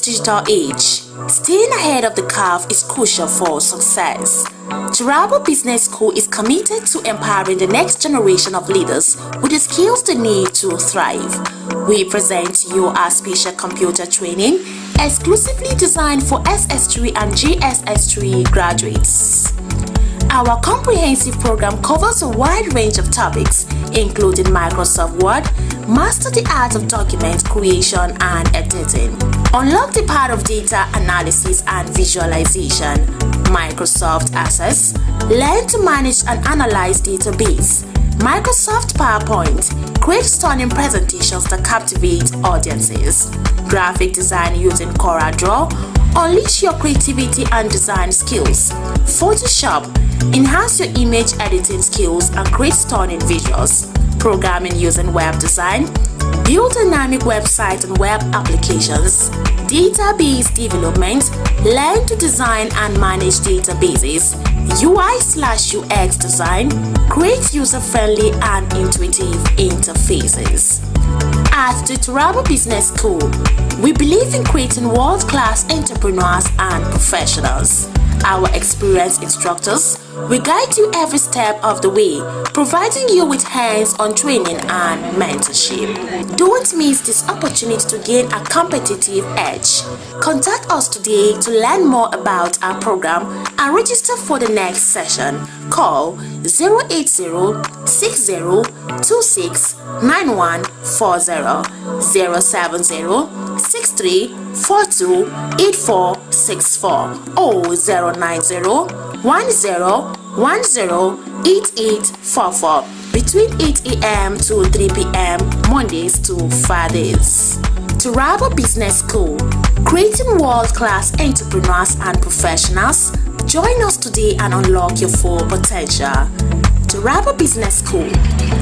today's digital age, staying ahead of the curve is crucial for success. Turabo Business School is committed to empowering the next generation of leaders with the skills they need to thrive. We present to you our special computer training exclusively designed for SS3 and GSS3 graduates. Our comprehensive program covers a wide range of topics, including Microsoft Word, master the art of document creation and editing, unlock the power of data analysis and visualization, Microsoft Access, learn to manage and analyze database, Microsoft PowerPoint, create stunning presentations that captivate audiences, graphic design using CorelDRAW, unleash your creativity and design skills, Photoshop, enhance your image editing skills and create stunning visuals, programming using web design, build dynamic websites and web applications, database development, learn to design and manage databases, UI/UX design, create user-friendly and intuitive interfaces. At the Turabo Business School, we believe in creating world-class entrepreneurs and professionals. Our experienced instructors will guide you every step of the way, providing you with hands-on training and mentorship. Don't miss this opportunity to gain a competitive edge. Contact us today to learn more about our program and register for the next session. Call 080-6026-9140, 070-6342-8464, or 090-1010-8844 between 8 a.m. to 3 p.m. Mondays to Fridays. Turabo Business School, creating world-class entrepreneurs and professionals. Join us today and unlock your full potential. Turabo Business School,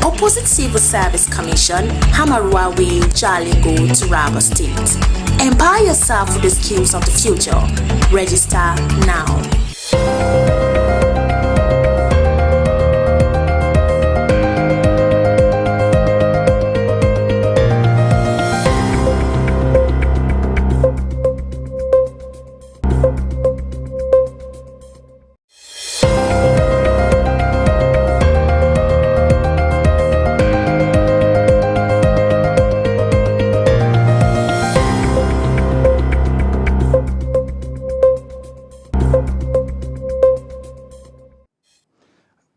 opposite Civil Service Commission, Hamarua Way, Jalingo, Turabo State. Empower yourself with the skills of the future. Register now.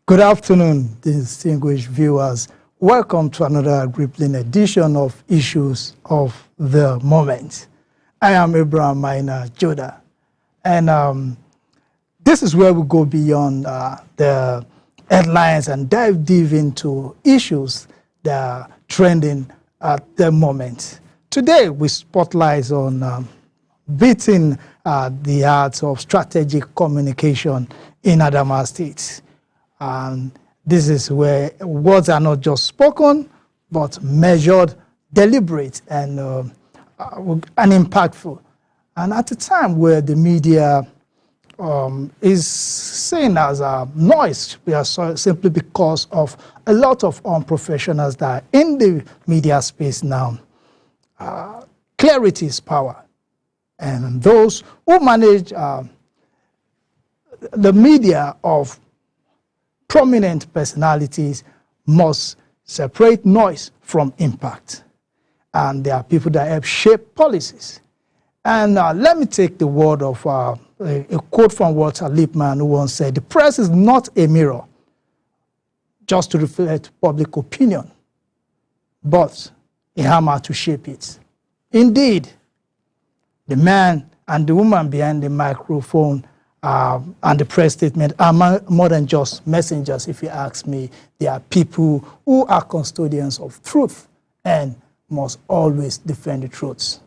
Good afternoon, distinguished viewers. Welcome to another gripping edition of Issues of the Moment. I am Abraham Maina Joda, and this is where we go beyond the headlines and dive deep into issues that are trending at the moment. Today, we spotlight on beating the art of strategic communication in Adamawa State. And this is where words are not just spoken, but measured, deliberate, and impactful. And at a time where the media is seen as a noise, simply because of a lot of unprofessionals that are in the media space now, clarity is power. And those who manage the media of prominent personalities must separate noise from impact. And there are people that help shape policies. And let me take the word of a quote from Walter Lippmann, who once said, "The press is not a mirror just to reflect public opinion, but a hammer to shape it." Indeed, the man and the woman behind the microphone and the press statement are more than just messengers, if you ask me. They are people who are custodians of truth and must always defend the truths.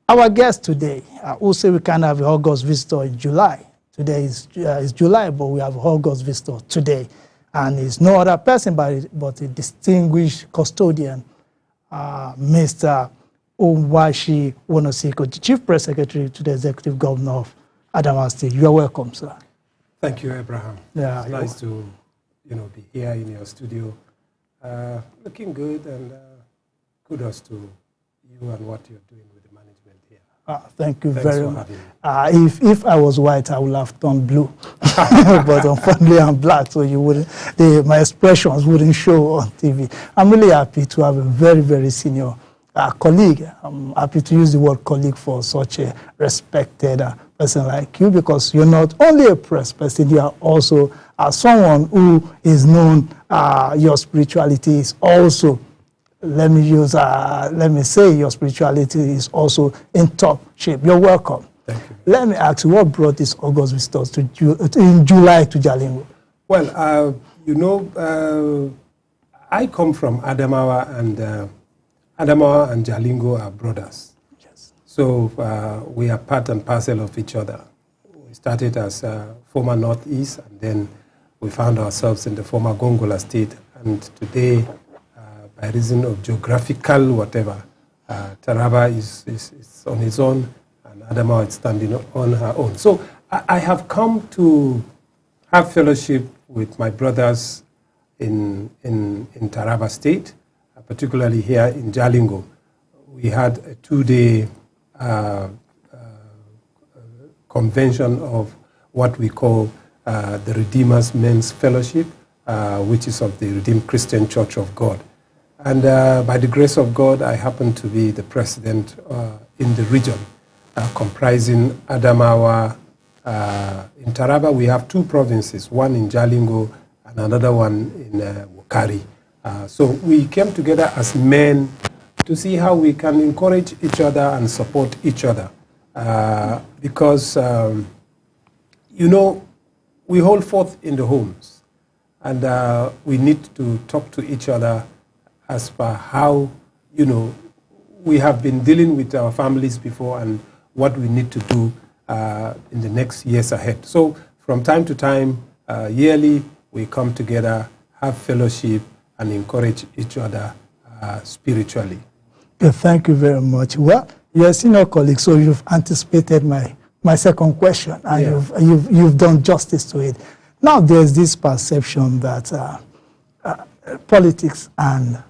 Our guest today, who say we can have an August visitor in July. Today is July, but we have an August visitor today. And it's no other person but a distinguished custodian, Mr. Onwashi Wonosiko, the Chief Press Secretary to the Executive Governor of Adamawa State. You are welcome, sir. Thank you, Abraham. Yeah, it's nice to be here in your studio. Looking good, and kudos to you and what you're doing with the management here. Thank you Thanks very for much. having me. If I was white, I would have turned blue, but unfortunately I'm black, so you wouldn't. My expressions wouldn't show on TV. I'm really happy to have a very, very senior colleague. I'm happy to use the word colleague for such a respected person like you, because you're not only a press person, you are also someone who is known. Your spirituality is also, let me say, your spirituality is also in top shape. You're welcome. Thank you. Let me ask you, what brought this August visitors in July to Jalingo? Well, I come from Adamawa, and Adamawa and Jalingo are brothers. Yes. So we are part and parcel of each other. We started as former Northeast, and then we found ourselves in the former Gongola state, and today, by reason of geographical whatever, Taraba is on its own, and Adamawa is standing on her own. So I have come to have fellowship with my brothers in Taraba State, particularly here in Jalingo. We had a 2-day convention of what we call the Redeemers Men's Fellowship, which is of the Redeemed Christian Church of God. And by the grace of God, I happen to be the president in the region, comprising Adamawa. In Taraba, we have 2 provinces, one in Jalingo and another one in Wukari. So we came together as men to see how we can encourage each other and support each other. Because, we hold forth in the homes, and we need to talk to each other as per how, we have been dealing with our families before and what we need to do in the next years ahead. So from time to time, yearly, we come together, have fellowship, and encourage each other spiritually. Okay, thank you very much. Well, you're a senior colleague, so you've anticipated my second question, and you've done justice to it. Now there's this perception that politics and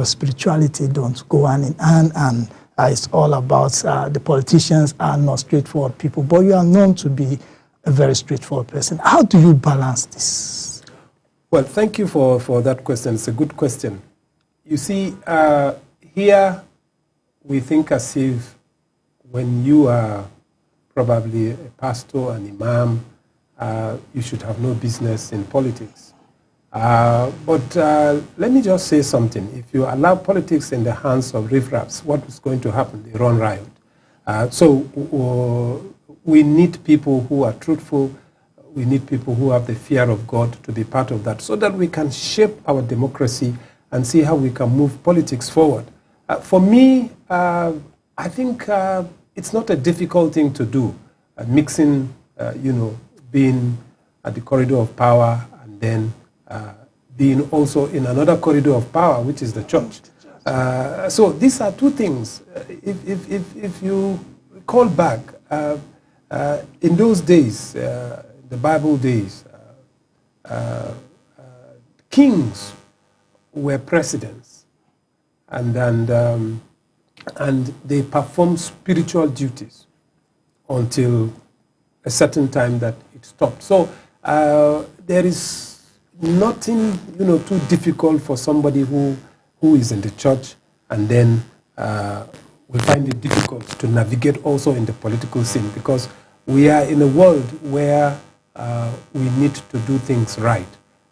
spirituality don't go hand in hand, and it's all about the politicians are not straightforward people, but you are known to be a very straightforward person. How do you balance this? Well, thank you for that question. It's a good question. You see, here we think as if when you are probably a pastor, an imam, you should have no business in politics. But let me just say something. If you allow politics in the hands of riffraffs, what is going to happen? They run riot. So we need people who are truthful. We need people who have the fear of God to be part of that, so that we can shape our democracy and see how we can move politics forward. For me, I think it's not a difficult thing to do, mixing, being at the corridor of power and then being also in another corridor of power, which is the church. So these are 2 things. If you call back, in those days, the Bible days, kings were presidents, and they performed spiritual duties until a certain time that it stopped. So there is nothing, too difficult for somebody who is in the church, and then we find it difficult to navigate also in the political scene, because we are in a world where we need to do things right.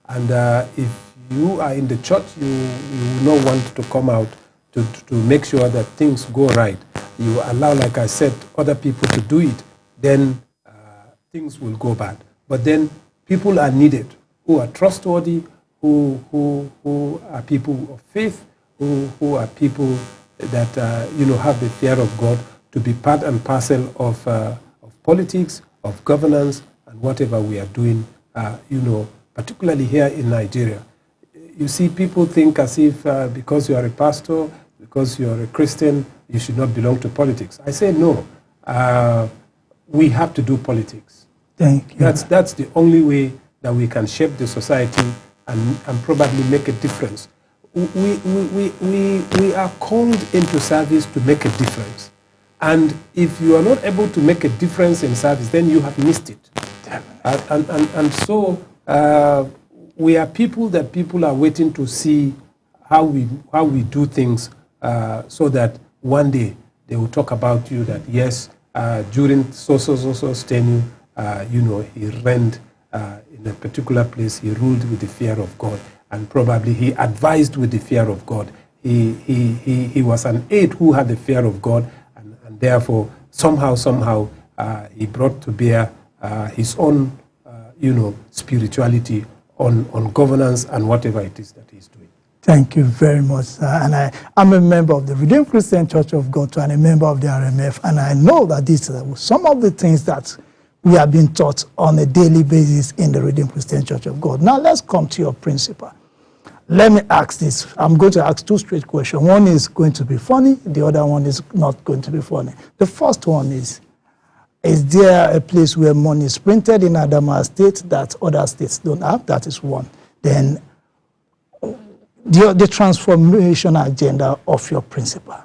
And if you are in the church, you will not want to come out to make sure that things go right. You allow, like I said, other people to do it, then things will go bad. But then people are needed who are trustworthy, who are people of faith, who are people that have the fear of God, to be part and parcel of politics, of governance, and whatever we are doing, particularly here in Nigeria. You see, people think as if because you are a pastor, because you are a Christian, you should not belong to politics. I say no. We have to do politics. Thank you. That's the only way that we can shape the society and probably make a difference. We are called into service to make a difference. And if you are not able to make a difference in service, then you have missed it. And so we are people that people are waiting to see how we do things so that one day they will talk about you that, yes, during so-so-so-so's tenure, he reigned in a particular place, he ruled with the fear of God, and probably he advised with the fear of God. He was an aide who had the fear of God, and therefore, somehow, he brought to bear his own, spirituality on governance and whatever it is that he's doing. Thank you very much, sir. And I'm a member of the Redeemed Christian Church of God and a member of the RMF, and I know that these are some of the things that we are being taught on a daily basis in the Redeemed Christian Church of God. Now, let's come to your principle. Let me ask this. I'm going to ask two straight questions. One is going to be funny. The other one is not going to be funny. The first one is there a place where money is printed in Adamawa State that other states don't have? That is one. Then the transformation agenda of your principal.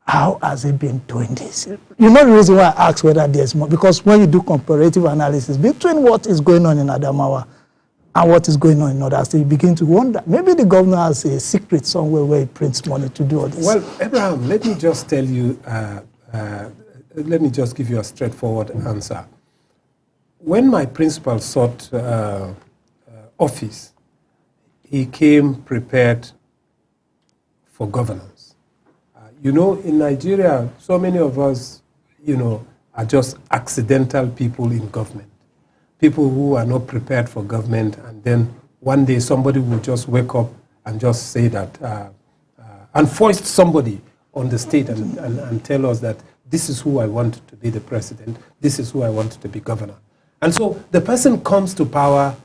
How has he been doing this? You know the reason why I ask whether there's more, because when you do comparative analysis between what is going on in Adamawa and what is going on in other states, you begin to wonder, maybe the governor has a secret somewhere where he prints money to do all this. Well, Abraham, let me just tell you, let me just give you a straightforward answer. When my principal sought office, he came prepared for governance. In Nigeria, so many of us, are just accidental people in government. People who are not prepared for government, and then one day somebody will just wake up and just say that, and foist somebody on the state and tell us that this is who I want to be the president, this is who I want to be governor. And so the person comes to power,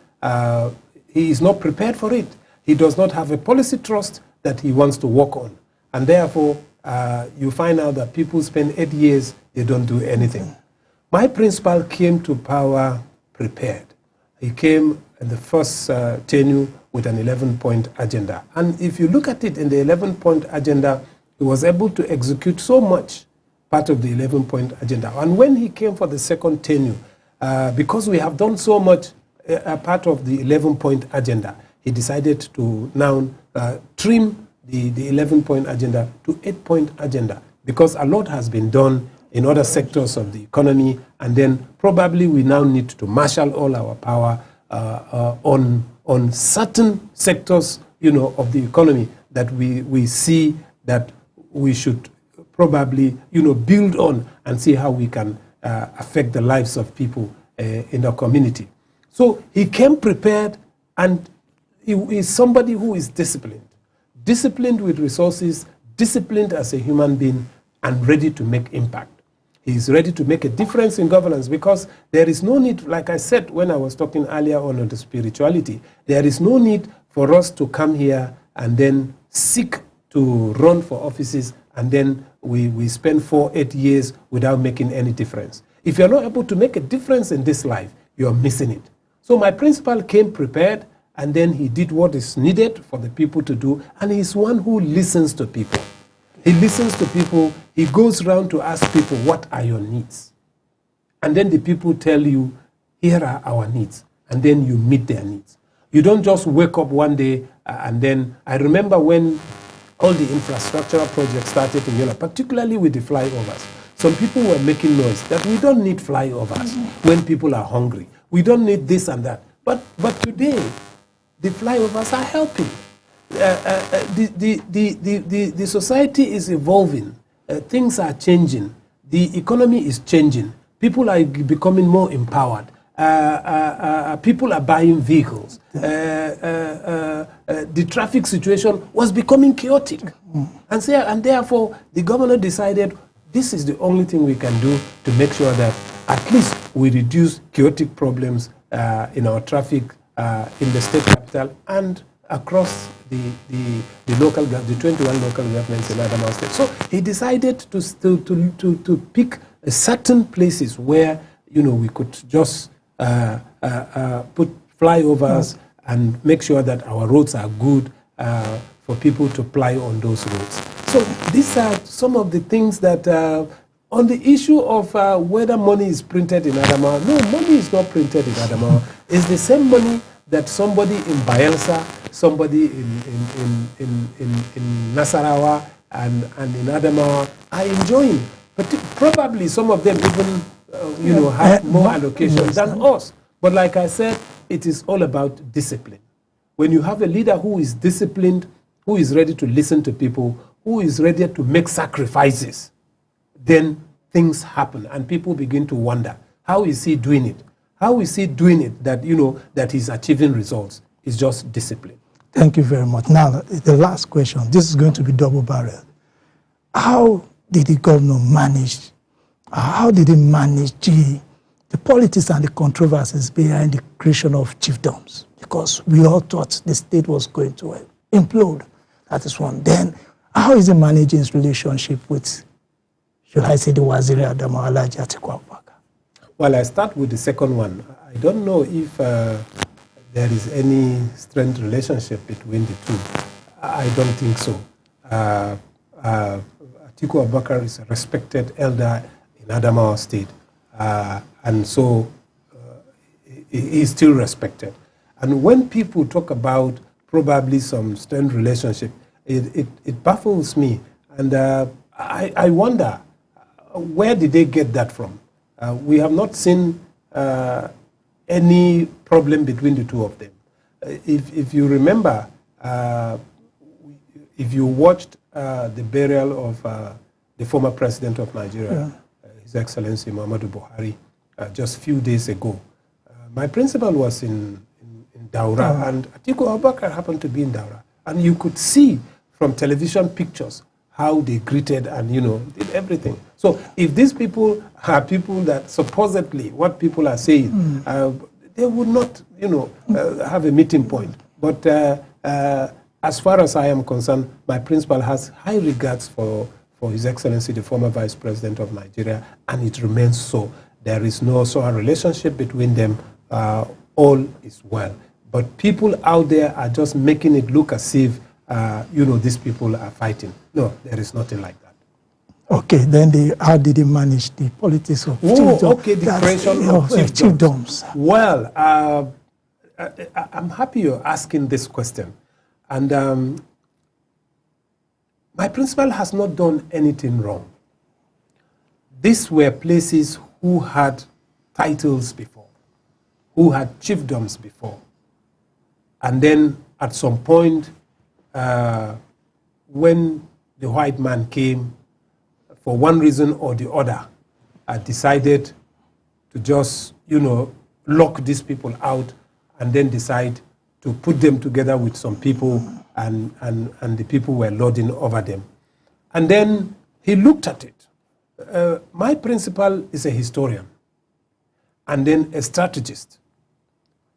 he is not prepared for it. He does not have a policy trust that he wants to work on. And therefore, you find out that people spend 8 years, they don't do anything. My principal came to power prepared. He came in the first tenure with an 11-point agenda. And if you look at it in the 11-point agenda, he was able to execute so much part of the 11-point agenda. And when he came for the second tenure, because we have done so much part of the 11-point agenda, he decided to now trim the 11-point agenda to 8-point agenda, because a lot has been done in other sectors of the economy, and then probably we now need to marshal all our power on certain sectors, of the economy that we see that we should probably, build on and see how we can affect the lives of people in our community. So he came prepared, and he is somebody who is disciplined with resources, disciplined as a human being, and ready to make impact. He is ready to make a difference in governance, because there is no need, like I said when I was talking earlier on the spirituality, there is no need for us to come here and then seek to run for offices, and then we spend 4-8 years without making any difference. If you're not able to make a difference in this life, you're missing it. So my principal came prepared, and then he did what is needed for the people to do, and he's one who listens to people. He listens to people. He goes around to ask people, what are your needs? And then the people tell you, here are our needs. And then you meet their needs. You don't just wake up one day and then, I remember when all the infrastructural projects started in Yola, particularly with the flyovers, some people were making noise that we don't need flyovers when people are hungry. We don't need this and that. But today, the flyovers are helping. The society is evolving. Things are changing. The economy is changing. People are becoming more empowered. People are buying vehicles. The traffic situation was becoming chaotic. And therefore, the governor decided this is the only thing we can do to make sure that at least we reduce chaotic problems in our traffic in the state capital and across the 21 local governments in Adamawa State. So he decided to pick certain places where we could just put flyovers and make sure that our roads are good for people to ply on those roads. So these are some of the things that, on the issue of whether money is printed in Adamawa, no, money is not printed in Adamawa. It's the same money that somebody in Bayelsa, somebody in Nasarawa, and in Adamawa are enjoying. But probably some of them even, have more allocation than us. But like I said, it is all about discipline. When you have a leader who is disciplined, who is ready to listen to people, who is ready to make sacrifices, then things happen and people begin to wonder, how is he doing it? How is he doing it that, that he's achieving results? It's just discipline. Thank you very much. Now, the last question. This is going to be double-barreled. How did the governor manage, how did he manage the politics and the controversies behind the creation of chiefdoms? Because we all thought the state was going to implode. That is one. Then, how is he managing his relationship with, should I say, the Waziri Adamawa Alhaji Atiku Abubakar? Well, I start with the second one. I don't know if there is any strained relationship between the two. I don't think so. Atiku Abubakar is a respected elder in Adamawa State, and so he is still respected. And when people talk about probably some strained relationship, it baffles me, and I wonder, where did they get that from? We have not seen any problem between the two of them. If you remember, if you watched the burial of the former president of Nigeria, His Excellency Muhammadu Buhari, just a few days ago, my principal was in Daura, and Atiku Abubakar happened to be in Daura. And you could see from television pictures how they greeted and, did everything. So if these people are people that supposedly, what people are saying, they would not, have a meeting point. But as far as I am concerned, my principal has high regards for His Excellency, the former Vice President of Nigeria, and it remains so. There is no sort of relationship between them. All is well. But people out there are just making it look as if, these people are fighting. No, there is nothing like that. Okay, then how did he manage the politics of chiefdoms? Okay, the creation of chiefdoms. Well, I'm happy you're asking this question. And my principal has not done anything wrong. These were places who had titles before, who had chiefdoms before. And then at some point, when the white man came, for one reason or the other, decided to just, lock these people out and then decide to put them together with some people, and the people were lording over them. And then he looked at it. My principal is a historian and then a strategist.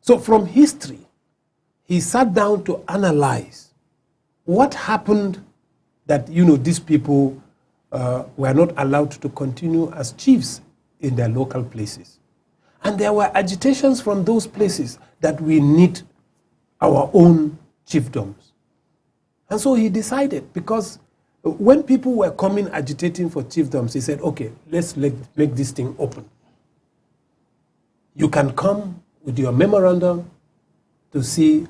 So from history, he sat down to analyze what happened that, these people were not allowed to continue as chiefs in their local places. And there were agitations from those places that we need our own chiefdoms. And so he decided, because when people were coming agitating for chiefdoms, he said, okay, let's make this thing open. You can come with your memorandum to see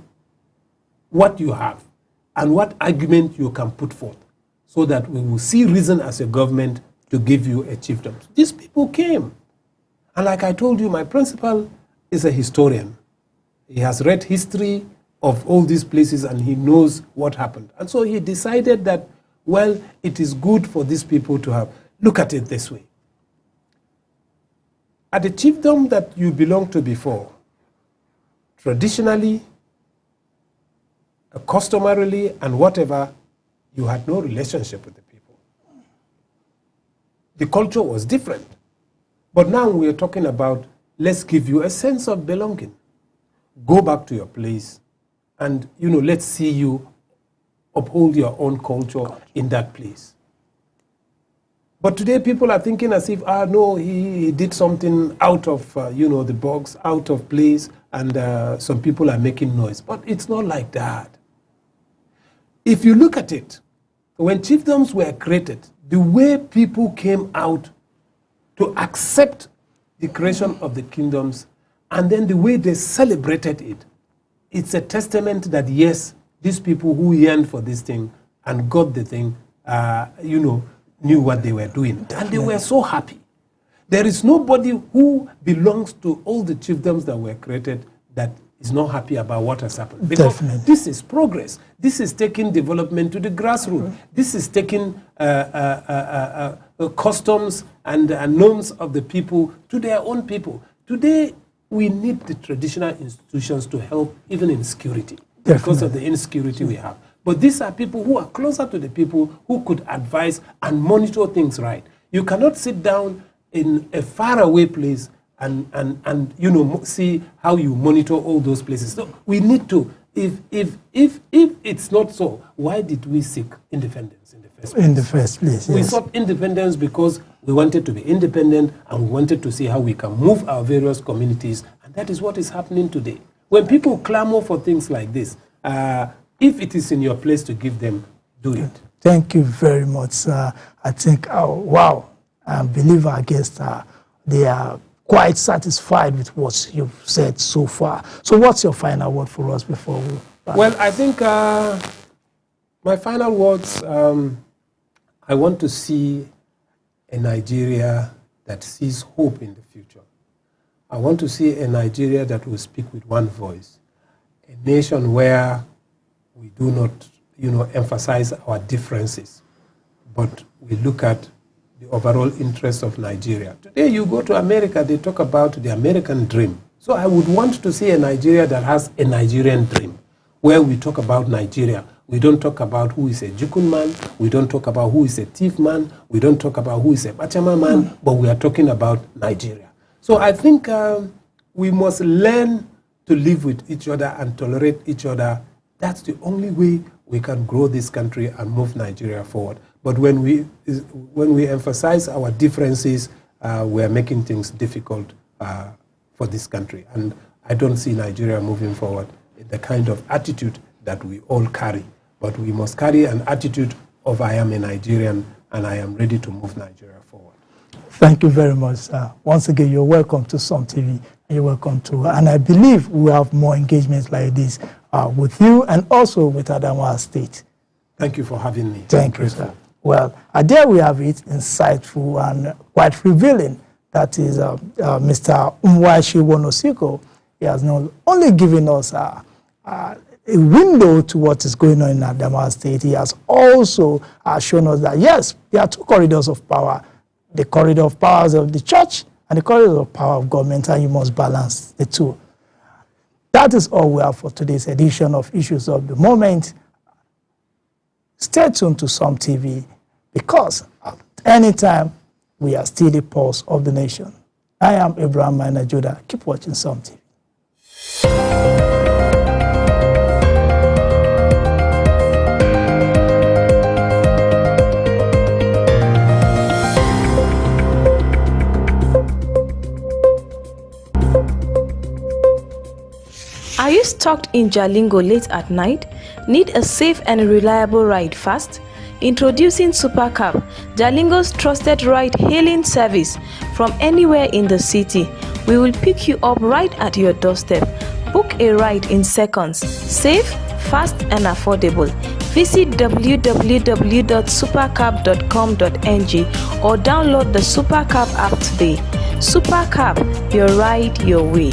what you have and what argument you can put forth, so that we will see reason as a government to give you a chiefdom. These people came. And like I told you, my principal is a historian. He has read history of all these places and he knows what happened. And so he decided that, well, it is good for these people to have. Look at it this way. At the chiefdom that you belonged to before, traditionally, customarily, and whatever, you had no relationship with the people. The culture was different. But now we are talking about, let's give you a sense of belonging. Go back to your place and, let's see you uphold your own culture in that place. But today people are thinking as if, no, he did something out of, the box, out of place, and some people are making noise. But it's not like that. If you look at it, when chiefdoms were created, the way people came out to accept the creation of the kingdoms, and then the way they celebrated it, it's a testament that yes, these people who yearned for this thing and got the thing, knew what they were doing. Definitely. And they were so happy. There is nobody who belongs to all the chiefdoms that were created that is not happy about what has happened. Because Definitely. This is progress. This is taking development to the grassroots. This is taking customs and norms of the people to their own people. Today, we need the traditional institutions to help even in security. Definitely. Because of the insecurity we have. But these are people who are closer to the people who could advise and monitor things right. You cannot sit down in a faraway place and see how you monitor all those places. So we need to, if it's not so, why did we seek independence in the first place? In the first place, yes. We sought independence because we wanted to be independent and we wanted to see how we can move our various communities, and that is what is happening today. When people clamor for things like this, if it is in your place to give them, do it. Thank you very much. I think, wow, I believe our guests they are quite satisfied with what you've said so far. So what's your final word for us before we... Well, I think my final words, I want to see a Nigeria that sees hope in the future. I want to see a Nigeria that will speak with one voice. A nation where we do not, emphasize our differences, but we look at the overall interest of Nigeria. Today you go to America, they talk about the American dream. So I would want to see a Nigeria that has a Nigerian dream, where we talk about Nigeria. We don't talk about who is a Jukun man, we don't talk about who is a thief man, we don't talk about who is a Bachama man, but we are talking about Nigeria. So I think we must learn to live with each other and tolerate each other. That's the only way we can grow this country and move Nigeria forward. But when we emphasize our differences, we are making things difficult for this country. And I don't see Nigeria moving forward in the kind of attitude that we all carry. But we must carry an attitude of I am a Nigerian and I am ready to move Nigeria forward. Thank you very much. Once again, you're welcome to Some TV. You're welcome to, and I believe we have more engagements like this with you and also with Adamawa State. Thank you for having me. Thank you, sir. Well, there we have it, insightful and quite revealing. That is Mr. Umwashi Wonosiko. He has not only given us a window to what is going on in Adamawa State, he has also shown us that, yes, there are two corridors of power, the corridor of powers of the church and the corridor of power of government, and you must balance the two. That is all we have for today's edition of Issues of the Moment. Stay tuned to Some TV, because at any time, we are still the pulse of the nation. I am Abraham Maina-Judah. Keep watching Some TV. Are you stuck in Jalingo late at night? Need a safe and reliable ride fast? Introducing Supercab, Jalingo's trusted ride-hailing service from anywhere in the city. We will pick you up right at your doorstep. Book a ride in seconds. Safe, fast and affordable. Visit www.supercab.com.ng or download the Supercab app today. Supercab, your ride, your way.